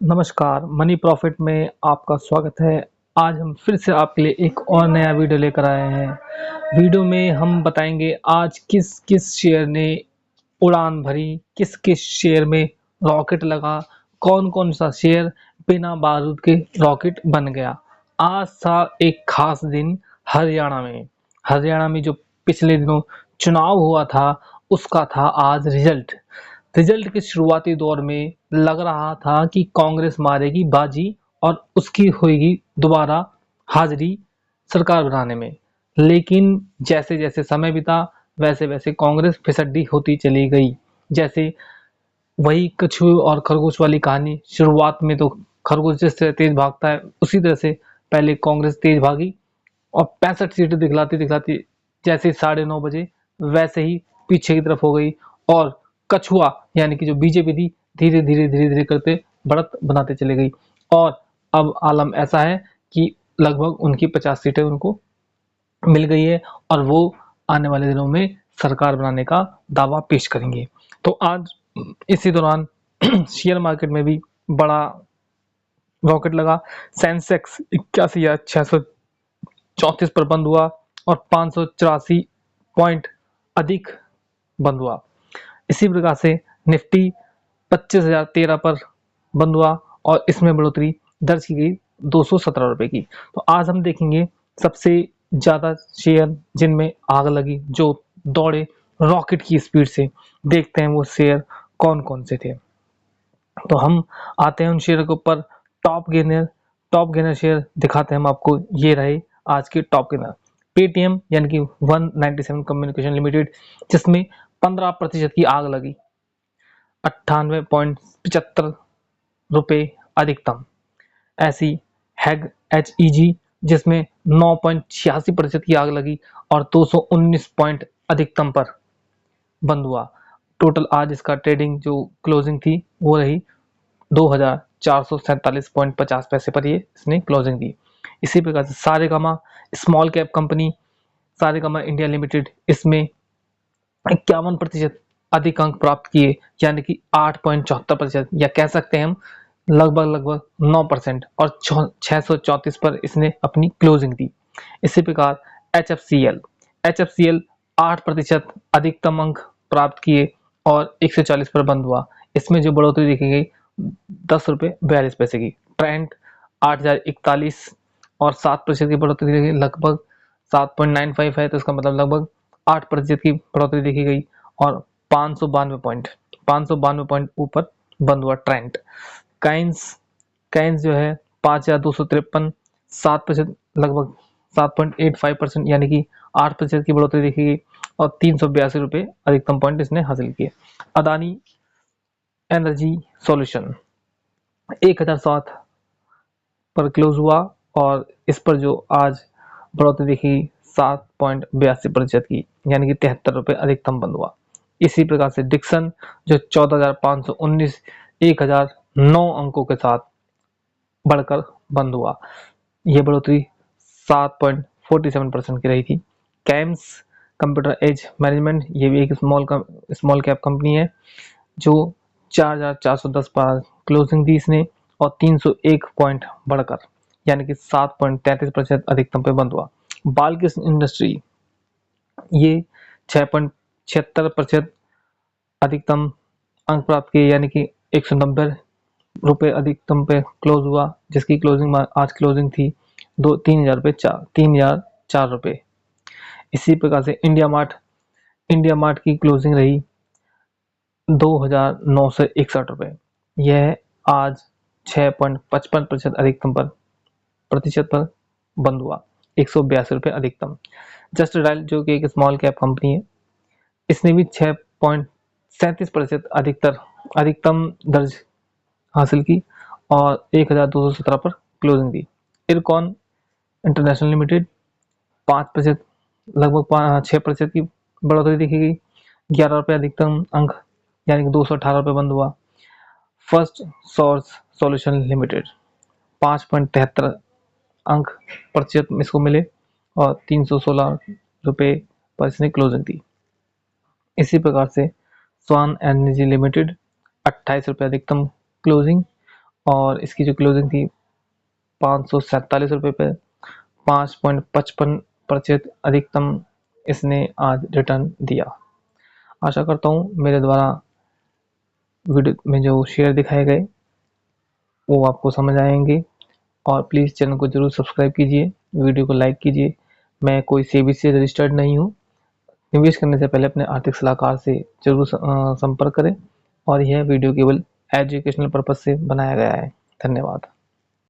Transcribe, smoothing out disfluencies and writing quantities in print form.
नमस्कार, money profit में आपका स्वागत है। आज हम फिर से आपके लिए एक और नया वीडियो लेकर आए हैं। वीडियो में हम बताएँगे आज किस-किस शेयर ने उड़ान भरी, किस-किस शेयर में रॉकेट लगा, कौन-कौन सा शेयर बिना बारूद के रॉकेट बन गया। आज था एक खास दिन हरियाणा में। हरियाणा में जो पिछले दिनों चुनाव हुआ था, उसका था आज रिजल्ट। रिजल्ट के शुरुआती दौर में लग रहा था कि कांग्रेस मारेगी बाजी और उसकी होएगी दोबारा हाजिरी सरकार बनाने में। लेकिन जैसे-जैसे समय बीता, वैसे-वैसे कांग्रेस फिसड्डी होती चली गई। जैसे वही कछुए और खरगोश वाली कहानी, शुरुआत में तो खरगोश जिस तरह तेज भागता है, उसी तरह से पहले कांग्रेस तेज भागी और 65 सीटें दिखलाती-दिखलाती जैसे 9:30 बजे वैसे ही पीछे की तरफ हो गई और कछुआ यानी कि जो बीजेपी थी, धीरे-धीरे करते बढ़त बनाते चली गई और अब आलम ऐसा है कि लगभग उनकी 50 सीटें उनको मिल गई है और वो आने वाले दिनों में सरकार बनाने का दावा पेश करेंगे। तो आज इसी दौरान शेयर मार्केट में भी बड़ा रॉकेट लगा। सेंसेक्स 81,634 पर बंद हुआ और 584 पॉइंट अधिक बंद हुआ। इसी प्रकार से निफ्टी 25,013 पर बंद हुआ और इसमें बढ़ोतरी दर्ज की गई 217 रुपए की। तो आज हम देखेंगे सबसे ज़्यादा शेयर जिनमें आग लगी, जो दौड़े रॉकेट की स्पीड से। देखते हैं वो शेयर कौन-कौन से थे। तो हम आते हैं उन शेयरों के ऊपर। टॉप गेनर शेयर दिखाते हैं हम आपको। ये रहे आज के टॉप गेनर। पेटीएम यानी कि 197 कम्युनिकेशन लिमिटेड, जिसमें 15% की आग लगी, 98.75 रुपए अधिकतम। ऐसी हैग HEG, जिसमें 9.86% की आग लगी और 219 पॉइंट अधिकतम पर बंद हुआ। टोटल आज इसका ट्रेडिंग जो क्लोजिंग थी वो रही 2447.50 पर ये इसने क्लोजिंग दी। इसी प्रकार से Saregama small cap company, Saregama India limited, इसमें 51% अधिक अंक प्राप्त किए, यानी कि 8.74%, या कह सकते हैं हम लगभग 9%, और 634 पर इसने अपनी क्लोजिंग दी। इसी प्रकार HFCL 8% अधिकतम अंक प्राप्त किए और 140 पर बंद हुआ। इसमें जो बढ़ोतरी देखी गई 10 रुपये 42 पैसे की। ट्रेंड 8,041 और 7% की बढ़ोतरी देखी, लगभग 7.95 है, तो इसका मतलब लगभग 8% की बढ़ोतरी देखी गई और 592 पॉइंट ऊपर बंद हुआ ट्रेंड। काइंस जो है 5,253, 7%, लगभग 7.85%, यानी कि 8% की बढ़ोतरी देखी गई और 382 रुपये अधिकतम पॉइंट इसने हासिल किए। अदानी एनर्जी सॉल्यूशन 1007 पर क्लोज हुआ और इस पर जो आज बढ़ोतरी देखी 7.82% की, यानी कि 73 रुपये अधिकतम बंद हुआ। इसी प्रकार से डिक्सन जो 14,519, 1,009 अंकों के साथ बढ़कर बंद हुआ। यह बढ़ोतरी 7.47% की रही थी। कैम्स कंप्यूटर एज मैनेजमेंट, ये भी एक स्मॉल कैप कंपनी है, जो 4,410 पर क्लोजिंग दी इसने और 301 पॉइंट बढ़कर, यानी कि 7.33% अधिकतम पे बंद हुआ। बालकृष्ण इंडस्ट्री, ये 6.76% अधिकतम अंक प्राप्त किए, यानी कि 190 रुपये अधिकतम पे क्लोज हुआ, जिसकी आज क्लोजिंग थी 3,004 रुपये। इसी प्रकार से इंडिया मार्ट की क्लोजिंग रही 2,961 रुपये। यह आज 6.55% अधिकतम प्रतिशत पर बंद हुआ, 182 रुपये अधिकतम। जस्ट डायल जो कि एक स्मॉल कैप कंपनी है, इसने भी 6.37% अधिकतम दर्ज हासिल की और 1,217 पर क्लोजिंग दी। इरकॉन इंटरनेशनल लिमिटेड 5%, लगभग 6% की बढ़ोतरी देखी गई, 11 रुपये अधिकतम अंक, यानी कि 218 रुपये बंद हुआ। फर्स्ट सोर्स सॉल्यूशन लिमिटेड 5.73 अंक प्रतिशत इसको मिले और 316 रुपये पर इसने क्लोजिंग दी। इसी प्रकार से स्वान एनर्जी लिमिटेड 28 रुपये अधिकतम क्लोजिंग और इसकी जो क्लोजिंग थी 547 रुपये पे 5.55% अधिकतम इसने आज रिटर्न दिया। आशा करता हूँ मेरे द्वारा वीडियो में जो शेयर दिखाए गए वो आपको समझ आएंगे, और प्लीज़ चैनल को ज़रूर सब्सक्राइब कीजिए, वीडियो को लाइक कीजिए। मैं कोई सेबी से रजिस्टर्ड नहीं हूँ। निवेश करने से पहले अपने आर्थिक सलाहकार से जरूर संपर्क करें, और यह वीडियो केवल एजुकेशनल पर्पज़ से बनाया गया है। धन्यवाद।